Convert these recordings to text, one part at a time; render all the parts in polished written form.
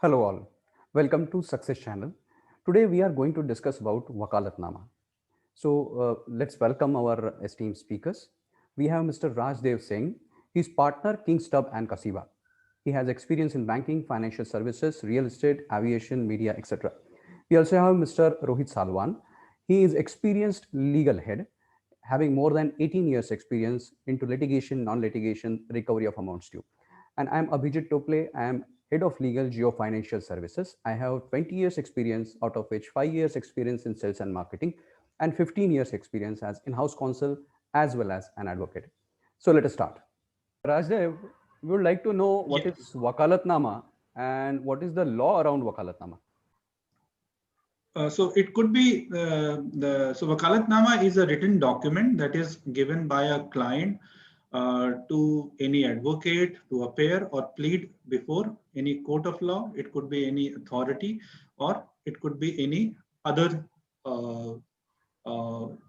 Hello all, welcome to Success Channel. Today we are going to discuss about Wakalatnama. Let's welcome our esteemed speakers. We have Mr. Rajdev Singh. He's partner King Stub and Kasiba. He has experience in banking, financial services, real estate, aviation, media, etc. We also have Mr. Rohit Salwan. He is experienced legal head, having more than 18 years experience into litigation, non-litigation, recovery of amounts due. And I'm Abhijit Tople. I am head of legal geo financial services. I have 20 years experience, out of which 5 years experience in sales and marketing and 15 years experience as in-house counsel as well as an advocate. So let us start. Rajdev, we would like to know what Yeah. is Wakalatnama and what is the law around Wakalatnama. So it could be so Wakalatnama is a written document that is given by a client to any advocate to appear or plead before any court of law. It could be any authority, or it could be any other uh,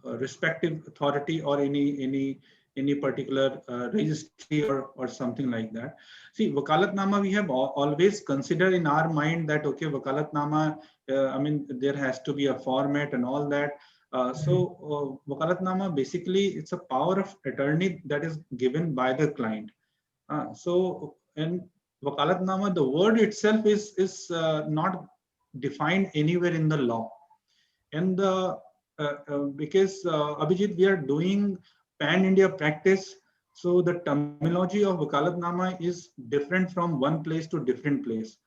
respective authority, or any particular registry, or something like that. See, Wakalatnama, we have always considered in our mind that okay, Wakalatnama, I mean, there has to be a format and all that. Wakalatnama, basically, it's a power of attorney that is given by the client. And Wakalatnama, the word itself is not defined anywhere in the law. And because Abhijit, we are doing pan India practice, so the terminology of Wakalatnama is different from one place to different place.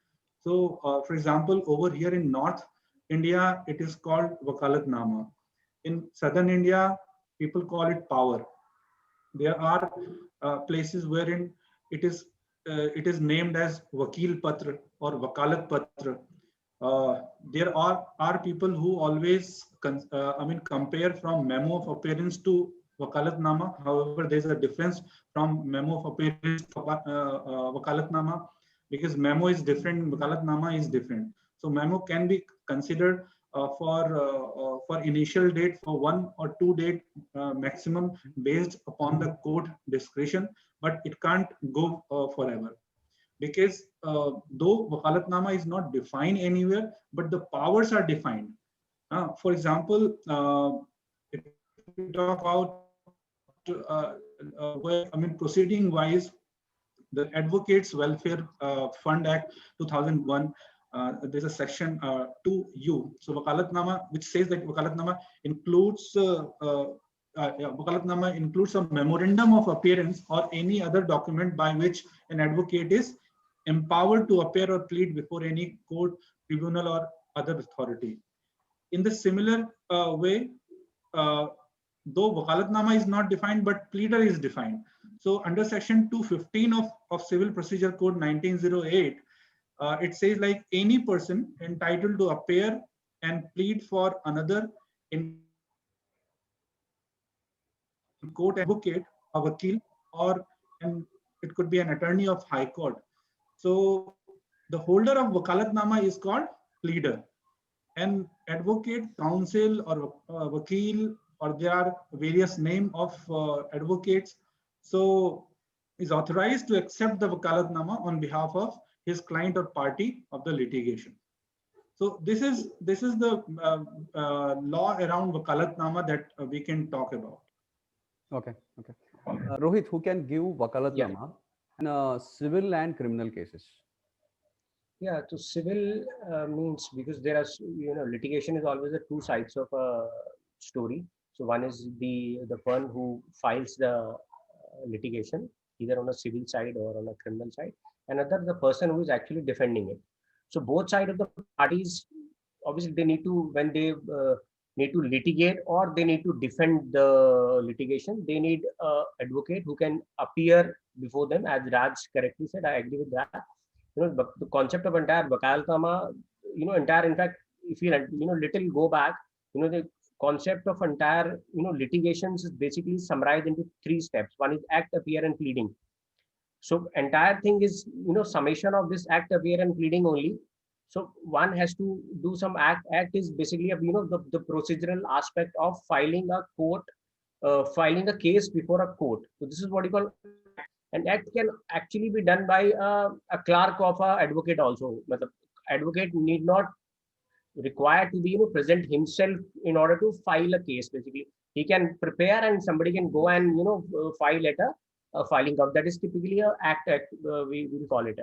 So, for example, over here in North India, it is called Wakalatnama. In Southern India, people call it power. There are places wherein it is named as Vakil Patra or Wakalat Patra. There are people who always compare from memo of appearance to Wakalatnama. However, there's a difference from memo of appearance to Wakalatnama, because memo is different, Wakalatnama is different. So memo can be considered for initial date, for 1 or 2 date maximum, based upon the court discretion, but it can't go forever, because though Wakalatnama is not defined anywhere, but the powers are defined. For example, if we talk about proceeding wise, the Advocates Welfare Fund Act 2001. There's a section 2U. So Wakalatnama, which says that Wakalatnama includes a memorandum of appearance or any other document by which an advocate is empowered to appear or plead before any court, tribunal, or other authority. In the similar way, uh, though Wakalatnama is not defined, but pleader is defined. So under section 215 of Civil Procedure Code 1908, it says like any person entitled to appear and plead for another in court, advocate, a vakil, or it could be an attorney of High Court. So the holder of Wakalatnama is called pleader. And advocate, counsel, or vakil, or there are various name of advocates, so is authorized to accept the Wakalatnama on behalf of his client or party of the litigation. So this is the law around Wakalatnama that we can talk about. Okay, okay. Rohit, who can give Yeah, Wakalatnama in civil and criminal cases? yeah. So civil means because there are litigation is always the two sides of a story. So one is the one who files the litigation either on a civil side or on a criminal side. Another the person who is actually defending it. So both side of the parties obviously they need to when they need to litigate or they need to defend the litigation. They need a advocate who can appear before them, as Raj correctly said. I agree with that. The concept of entire Vakaltama, entire, in fact, if you little go back, the concept of entire litigations is basically summarized into three steps. One is act, appear, and pleading. So entire thing is summation of this act, appear, and pleading only. So one has to do some act is basically the procedural aspect of filing a court, filing a case before a court. So this is what you call act. And act can actually be done by a clerk of a advocate also. advocate need not required to be present himself in order to file a case. Basically, he can prepare and somebody can go and file at a filing of that is typically a act we will call it.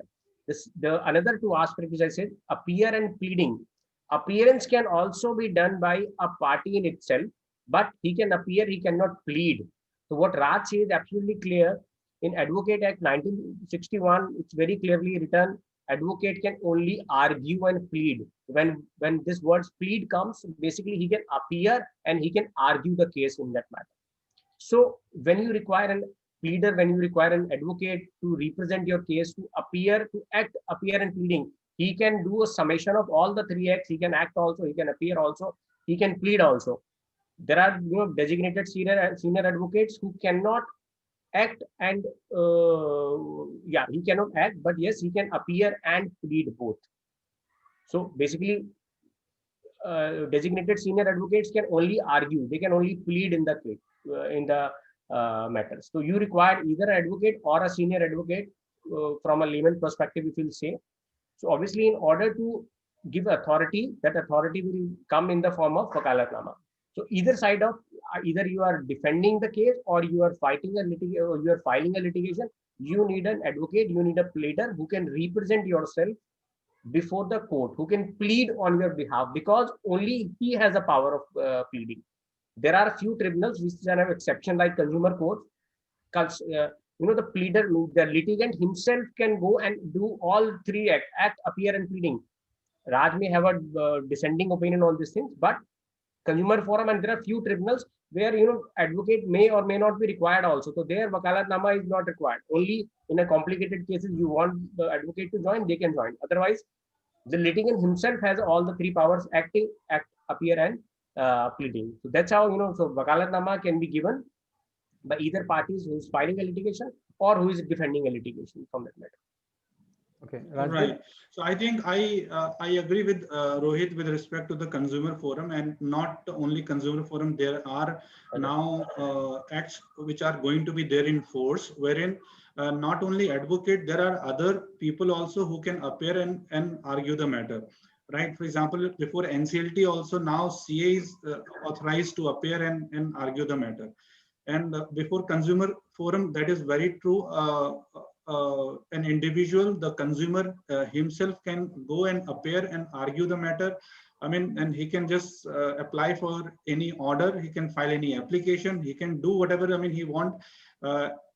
This the another two aspects which I said, appear and pleading. Appearance can also be done by a party in itself, but he can appear, he cannot plead. So what Raj says is absolutely clear. In Advocate Act 1961, it's very clearly written, advocate can only argue and plead. When this word plead comes, basically he can appear and he can argue the case in that matter. So when you require an pleader, when you require an advocate to represent your case, to appear, to act, appear and pleading, he can do a summation of all the three acts. He can act also, he can appear also, he can plead also. There are designated senior advocates who cannot act and yeah, he cannot act, but yes, he can appear and plead both. So basically, designated senior advocates can only argue, they can only plead in the case, in the matters. So you require either an advocate or a senior advocate from a layman perspective, if you'll say. So obviously, in order to give authority, that authority will come in the form of wakalatnama. So either side of either you are defending the case or you are fighting a litigation or you are filing a litigation, you need an advocate, you need a pleader who can represent yourself before the court, who can plead on your behalf, because only he has a power of pleading. There are a few tribunals which can have exception, like consumer court. The pleader, the litigant himself can go and do all three act, appear, and pleading. Raj may have a dissenting opinion on these things, but consumer forum and there are few tribunals where advocate may or may not be required also. So there wakalatnama is not required. Only in a complicated cases you want the advocate to join, they can join. Otherwise, the litigant himself has all the three powers: acting, act, appear, and pleading. So that's how So wakalatnama can be given by either parties who is filing a litigation or who is defending a litigation from that matter. Okay, right. So I think I agree with Rohit with respect to the consumer forum, and not only consumer forum. There are now acts which are going to be there in force, wherein not only advocate, there are other people also who can appear and argue the matter. Right. For example, before NCLT also now CA is authorized to appear and argue the matter. And before consumer forum, that is very true. An individual, the consumer himself can go and appear and argue the matter. I mean, and he can just apply for any order. He can file any application. He can do whatever he want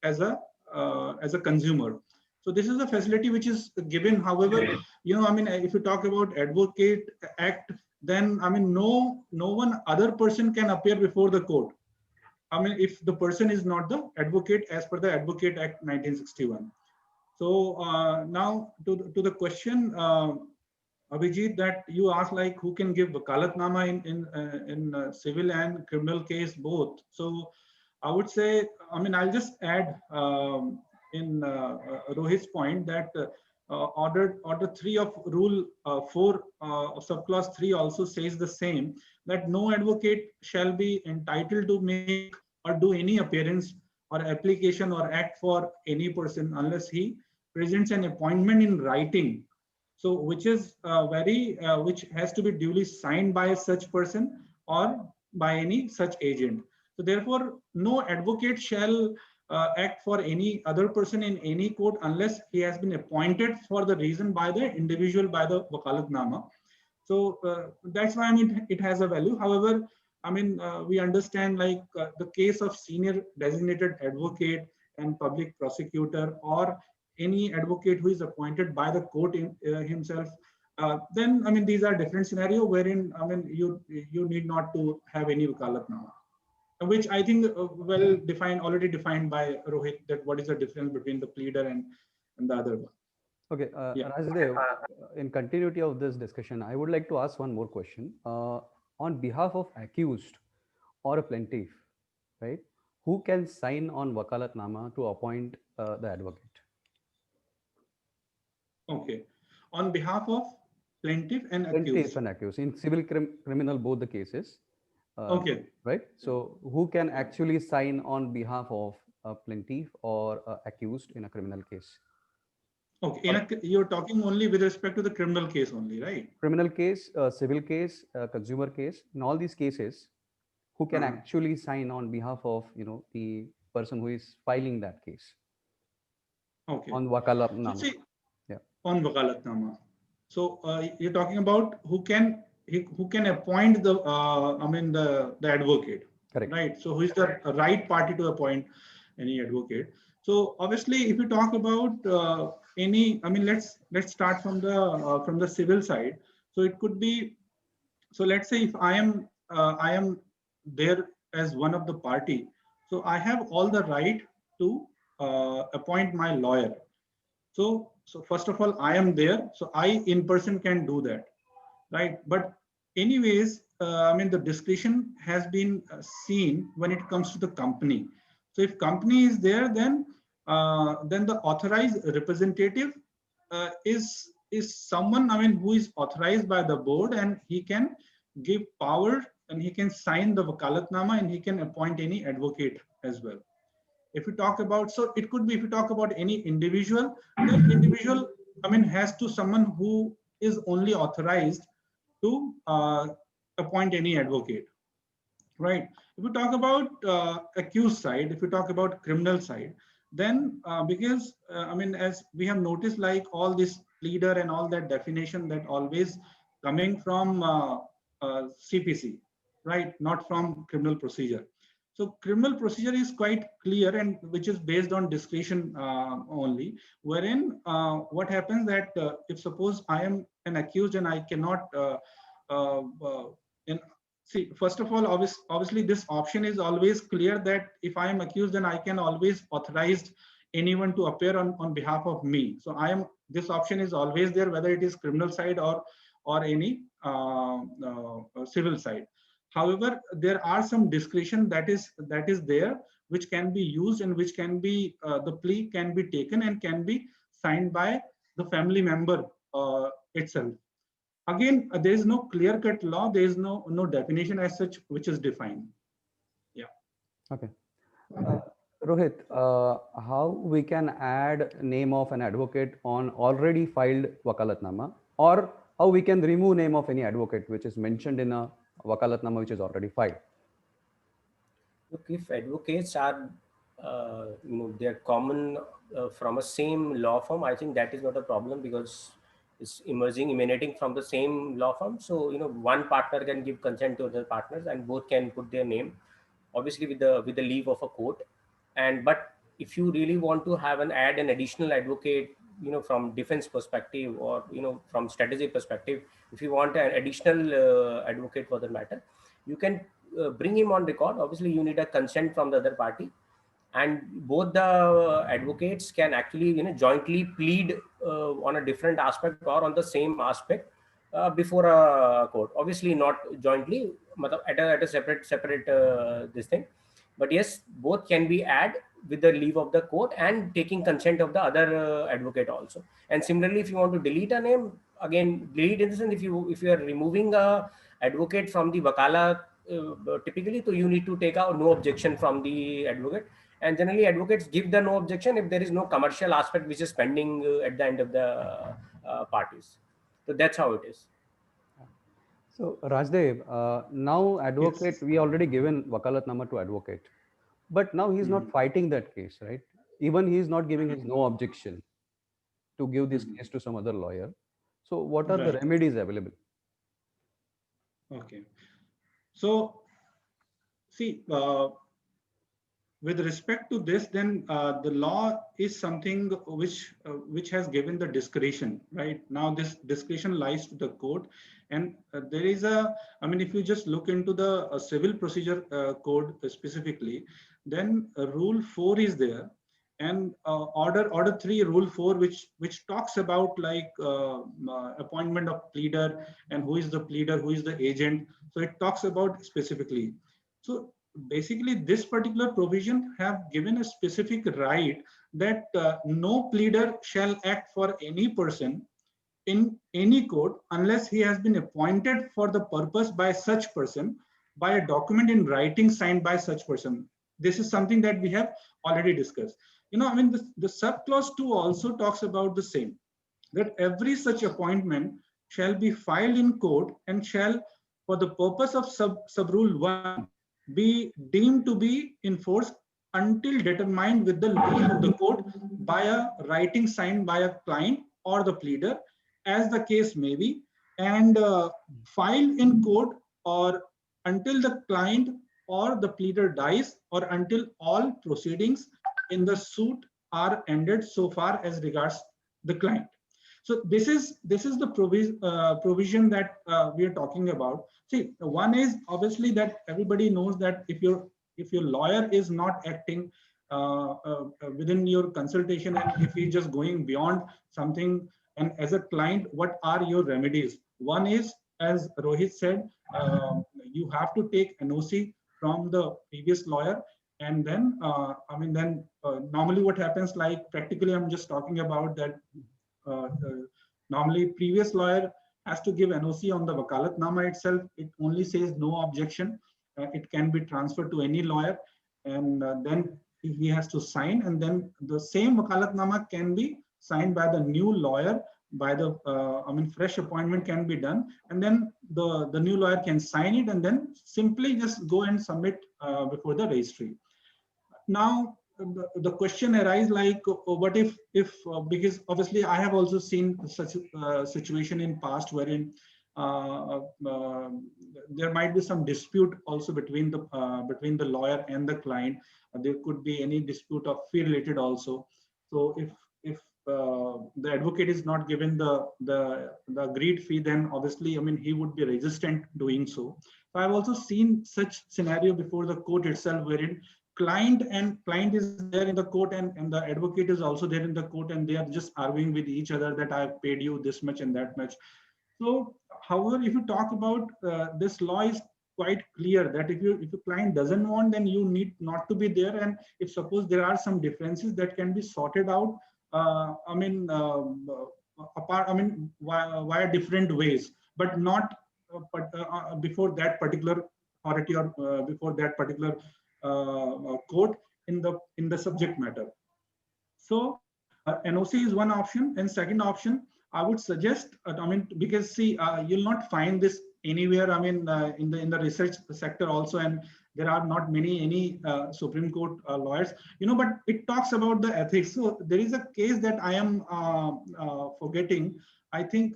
as a consumer. So this is a facility which is given. However, if you talk about Advocate Act, then no one other person can appear before the court. If the person is not the advocate as per the Advocate Act 1961. So now to the question, Abhijit, that you asked, like who can give wakalatnama in civil and criminal case both. So I would say, I'll just add in Rohit's point that order 3 of Rule 4 of subclause 3 also says the same, that no advocate shall be entitled to make or do any appearance or application or act for any person unless he presents an appointment in writing. So which is which has to be duly signed by such person or by any such agent. So therefore, no advocate shall act for any other person in any court unless he has been appointed for the reason by the individual by the wakalatnama. So that's why it has a value. However, we understand, like the case of senior designated advocate and public prosecutor or any advocate who is appointed by the court himself, then these are different scenario wherein you need not to have any wakalatnama, which I think already defined by Rohit, that what is the difference between the pleader and the other one. Okay, Yeah. Rajdev, in continuity of this discussion, I would like to ask one more question. On behalf of accused or a plaintiff, right, who can sign on wakalatnama to appoint the advocate? Okay. On behalf of plaintiff and accused. Plaintiff and accused. In civil criminal, both the cases. Okay. Right. So who can actually sign on behalf of a plaintiff or accused in a criminal case? Okay, you're talking only with respect to the criminal case only, right? Criminal case, civil case, consumer case, in all these cases, who can Uh-huh. actually sign on behalf of the person who is filing that case Okay. on So wakalatnama. see, Yeah, on Wakalatnama. So you're talking about who can appoint the the advocate, correct. right? So who is the right party to appoint any advocate? So obviously, if you talk about any, I mean, let's start from the civil side. So it could be, so let's say if I am there as one of the party, so I have all the right to appoint my lawyer. So first of all, I am there, so I in person can do that, right? But anyways, I mean the discretion has been seen when it comes to the company. So if company is there, then the authorized representative is someone, I mean, who is authorized by the board, and he can give power and he can sign the wakalatnama and he can appoint any advocate as well. If you talk about, so it could be, if you talk about any individual, then individual, I mean, has to someone who is only authorized to appoint any advocate, right? If you talk about accused side, if you talk about criminal side, then because I mean, as we have noticed, like all this pleader and all that definition, that always coming from CPC, right? Not from criminal procedure. So criminal procedure is quite clear, and which is based on discretion only, wherein what happens that if suppose I am an accused and I cannot uh, uh, in, see, first of all, obviously this option is always clear, that if I am accused, then I can always authorize anyone to appear on behalf of me. So this option is always there, whether it is criminal side or any civil side. However, there are some discretion that is there, which can be used, and which can be the plea can be taken and can be signed by the family member itself. Again, there is no clear cut law, there is no definition as such which is defined. Yeah. Okay. Uh, Rohit, how we can add name of an advocate on already filed wakalatnama, or how we can remove name of any advocate which is mentioned in a wakalatnama which is already filed? Look, if advocates are, they're common from a same law firm, I think that is not a problem, because it's emanating from the same law firm. So, one partner can give consent to other partners, and both can put their name, obviously with the leave of a court. And but if you really want to have an additional advocate, from defense perspective, or from strategy perspective, if you want an additional advocate for the matter, you can bring him on record. Obviously you need a consent from the other party, and both the advocates can actually jointly plead on a different aspect or on the same aspect before a court. Obviously not jointly, at a separate this thing. But yes, both can be add with the leave of the court and taking consent of the other advocate also. And similarly, if you want to delete a name, again, delete in the sense, if you are removing a advocate from the wakala, typically, so you need to take out no objection from the advocate. And generally advocates give the no objection if there is no commercial aspect which is pending at the end of the parties. So that's how it is. So Rajdev, now advocate, Yes. we already given wakalatnama to advocate, but now he's not Mhm. fighting that case, right? Even he is not giving his Mhm. no objection to give this Mhm. case to some other lawyer. So what are the Right. remedies available? Okay. So see, with respect to this, then the law is something which has given the discretion. Right now, this discretion lies to the court, and there is a. I mean, if you just look into the civil procedure code specifically, then Rule 4 is there, and Order 3, Rule 4, which talks about like appointment of pleader and who is the pleader, who is the agent. So it talks about specifically. So basically this particular provision have given a specific right that no pleader shall act for any person in any court unless he has been appointed for the purpose by such person by a document in writing signed by such person. This is something that we have already discussed. I mean, the sub clause 2 also talks about the same, that every such appointment shall be filed in court and shall, for the purpose of sub rule 1, be deemed to be enforced until determined with the leave of the court by a writing signed by a client or the pleader, as the case may be, and filed in court or until the client or the pleader dies, or until all proceedings in the suit are ended so far as regards the client. So this is the provision that we are talking about. See, one is obviously that everybody knows that if your lawyer is not acting within your consultation, and if he's just going beyond something, and as a client, what are your remedies? One is, as Rohit said, you have to take NOC from the previous lawyer, and then normally what happens, like practically, I'm just talking about that. Normally, previous lawyer has to give NOC on the Wakalatnama itself. It only says no objection. It can be transferred to any lawyer, and then he has to sign, and then the same Wakalatnama can be signed by the new lawyer. By the fresh appointment can be done, and then the new lawyer can sign it, and then simply just go and submit before the registry. Now the question arises, like, what if because obviously I have also seen such a situation in past wherein there might be some dispute also between the lawyer and the client. There could be any dispute of fee related also. So if the advocate is not given the agreed fee, then obviously, I mean, he would be resistant doing so. So I've also seen such scenario before the court itself, wherein client is there in the court, and the advocate is also there in the court, and they are just arguing with each other that I've paid you this much and that much. So however, if you talk about this law is quite clear that if your client doesn't want, then you need not to be there. And if suppose there are some differences that can be sorted out, via different ways, but not before that particular authority, or before that particular court in the subject matter. So NOC is one option, and second option I would suggest, because see, you'll not find this anywhere. In the research sector also, and there are not any Supreme Court lawyers, but it talks about the ethics. So there is a case that I am forgetting. I think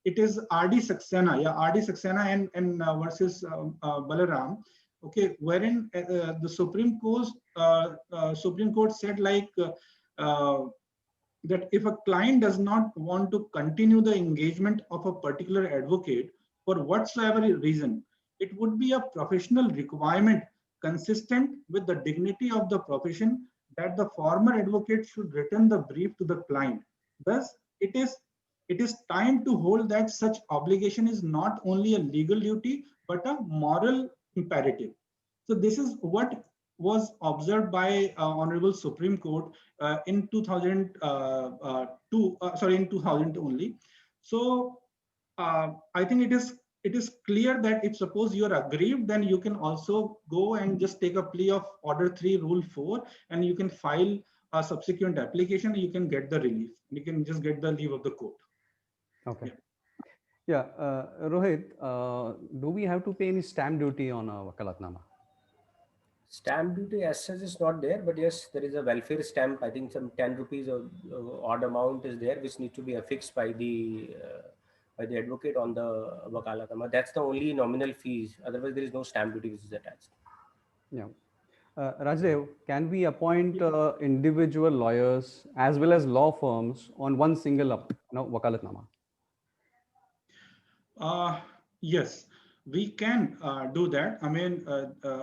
it is RD Saxena, RD Saxena and versus Balaram. Okay, wherein the Supreme Court said, like, that if a client does not want to continue the engagement of a particular advocate for whatsoever reason, it would be a professional requirement consistent with the dignity of the profession that the former advocate should return the brief to the client. Thus, it is time to hold that such obligation is not only a legal duty but a moral imperative. So this is what was observed by Honorable Supreme Court in 2002, in 2000 only. So I think it is clear that if suppose you are aggrieved, then you can also go and just take a plea of Order 3, Rule 4, and you can file a subsequent application. You can get the relief. You can just get the leave of the court. Okay. Yeah, Rohit, do we have to pay any stamp duty on a Wakalatnama? Stamp duty as such is not there, but yes, there is a welfare stamp. I think some 10 rupees or odd amount is there, which needs to be affixed by the advocate on the Wakalatnama. That's the only nominal fees. Otherwise, there is no stamp duty which is attached. Yeah. Rajdev, can we appoint individual lawyers as well as law firms on one single Wakalatnama? Yes, we can do that.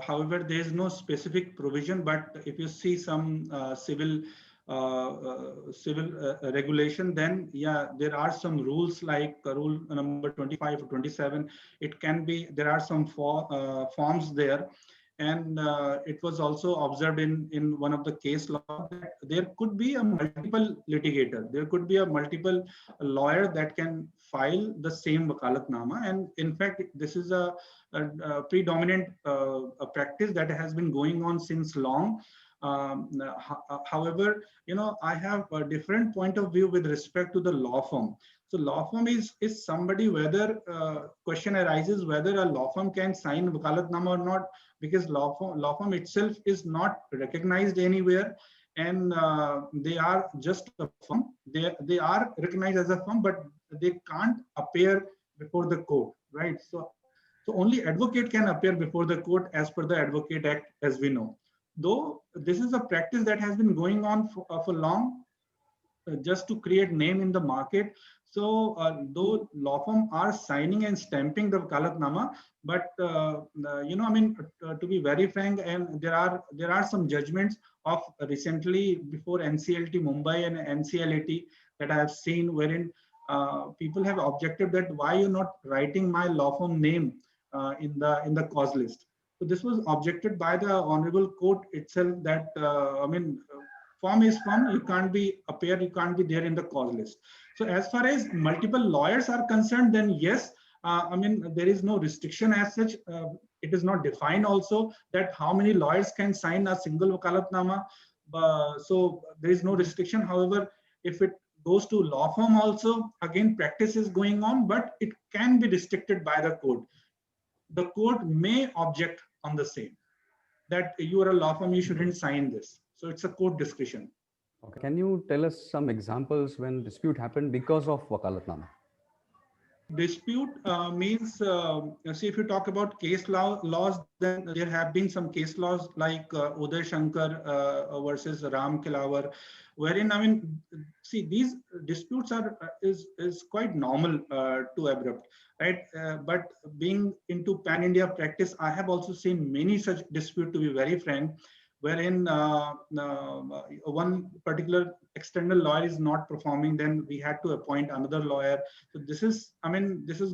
However, there is no specific provision, but if you see some civil regulation, then yeah, there are some rules, like rule number 25 or 27. It can be, there are some forms there. And it was also observed in one of the case law that there could be a multiple litigator. There could be a multiple lawyer that can file the same Wakalatnama. And in fact, this is a predominant practice that has been going on since long. However, I have a different point of view with respect to the law firm. So law firm is somebody, whether question arises whether a law firm can sign wakalatnama or not, because law firm itself is not recognized anywhere, and they are just a firm. They are recognized as a firm, but they can't appear before the court, right? So only advocate can appear before the court as per the Advocate Act, as we know. Though this is a practice that has been going on for long, just to create name in the market. So though law firm are signing and stamping the wakalatnama, but to be very frank, and there are some judgments of recently before NCLT Mumbai and NCLAT that I have seen, wherein people have objected that why you're not writing my law firm name in the cause list. So this was objected by the Honorable Court itself, that firm is firm, you can't be appear, you can't be there in the cause list. So as far as multiple lawyers are concerned, then yes, there is no restriction as such. It is not defined also that how many lawyers can sign a single wakalatnama. So there is no restriction. However, if it goes to law firm also, again, practice is going on, but it can be restricted by the court. The court may object on the same, that you are a law firm, you shouldn't sign this. So it's a court discretion. Okay. Can you tell us some examples when dispute happened because of wakalatnama? Dispute means, see, if you talk about case laws, then there have been some case laws like Uday Shankar versus Ram Kilawar, wherein, see, these disputes is quite normal to abrupt, right? But being into pan-India practice, I have also seen many such dispute, to be very frank, wherein one particular external lawyer is not performing, then we had to appoint another lawyer. So this is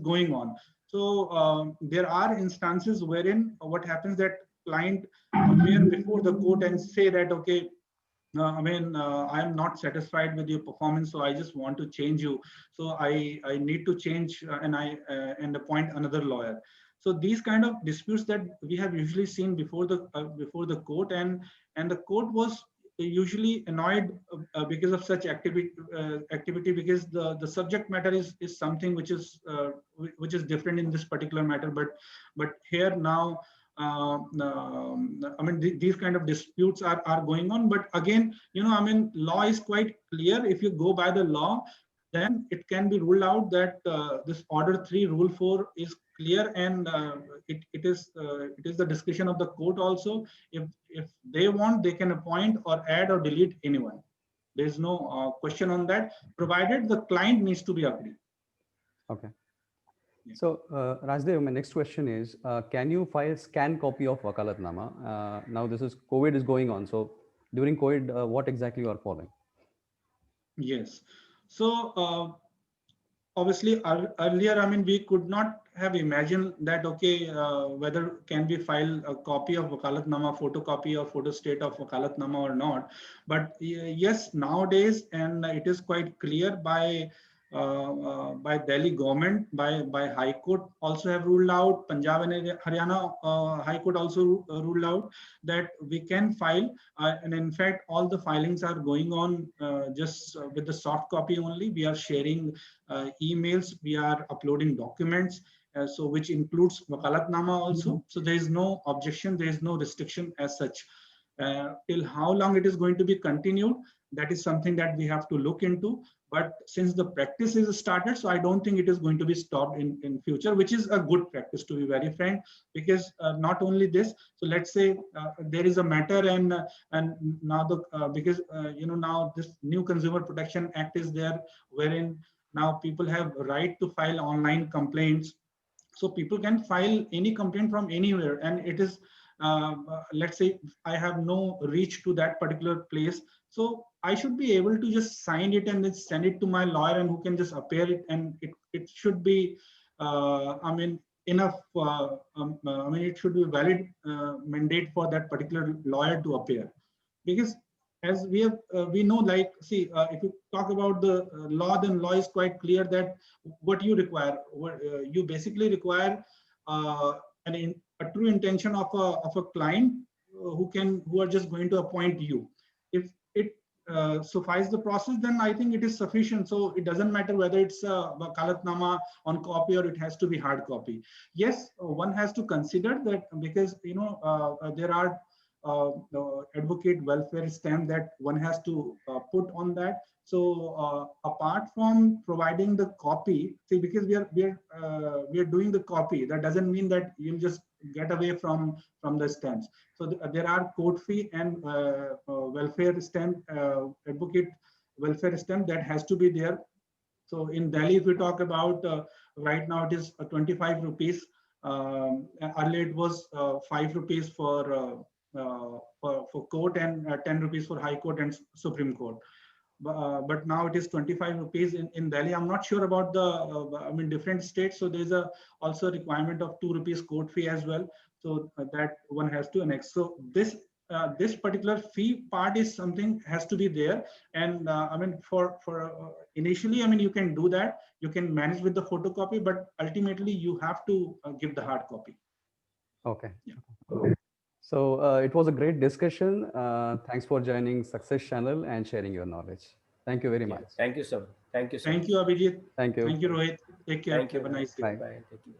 going on. So there are instances wherein what happens, that client appear before the court and say that, okay, I am not satisfied with your performance, so I just want to change you. So I need to change and appoint another lawyer. So these kind of disputes that we have usually seen before the court, and the court was usually annoyed because of such activity, because the subject matter is something which is different in this particular matter. But here now, these kind of disputes are going on. But again, law is quite clear. If you go by the law, then it can be ruled out that this Order 3, Rule 4 is clear, and it is the discretion of the court also. If they want, they can appoint or add or delete anyone. There is no question on that, provided the client needs to be agreed. Okay. So, Rajdev, my next question is, can you file scan copy of wakalatnama? Now, COVID is going on. So, during COVID, what exactly you are following? Yes. So, obviously, earlier, we could not have imagined that, okay, whether can we file a copy of wakalatnama, photocopy or photostat of wakalatnama or not. But yes, nowadays, and it is quite clear by Delhi government, by High Court also have ruled out, Punjab and Haryana High Court also ruled out that we can file, and in fact all the filings are going on just with the soft copy only. We are sharing emails, we are uploading documents, so which includes wakalatnama also. So there is no objection, there is no restriction as such. Till how long it is going to be continued, that is something that we have to look into. But since the practice is started, so I don't think it is going to be stopped in future, which is a good practice, to be very frank, because not only this, so let's say there is a matter, and now because now this new Consumer Protection Act is there, wherein now people have right to file online complaints. So people can file any complaint from anywhere, and it is let's say I have no reach to that particular place, so I should be able to just sign it and then send it to my lawyer, and who can just appear it, and it should be enough. It should be a valid mandate for that particular lawyer to appear, because as we know, like, see, if you talk about the law, then law is quite clear that what you require, you basically require a true intention of a client who are just going to appoint you. If it suffice the process, then I think it is sufficient. So it doesn't matter whether it's a wakalatnama on copy or it has to be hard copy. Yes, one has to consider that, because there are the advocate welfare stamp that one has to put on that. So apart from providing the copy, see, because we are doing the copy, that doesn't mean that you'll just get away from the stamps. So there are court fee and welfare stamp, advocate welfare stamp that has to be there. So in Delhi, if we talk about right now, it is 25 rupees. Earlier it was 5 rupees for court and 10 rupees for High Court and Supreme Court. But now it is 25 rupees in Delhi. I'm not sure about the different states. So there's also a requirement of 2 rupees court fee as well. So that one has to annex. So this particular fee part is something has to be there. And for initially, you can do that. You can manage with the photocopy, but ultimately you have to give the hard copy. Okay. Yeah. Okay. So it was a great discussion. Thanks for joining Success Channel and sharing your knowledge. Thank you very much. Thank you, sir. Thank you, sir. Thank you, Abhijit. Thank you. Thank you, Rohit. Take care. Thank you. Have a nice day. Bye. Bye. Thank you.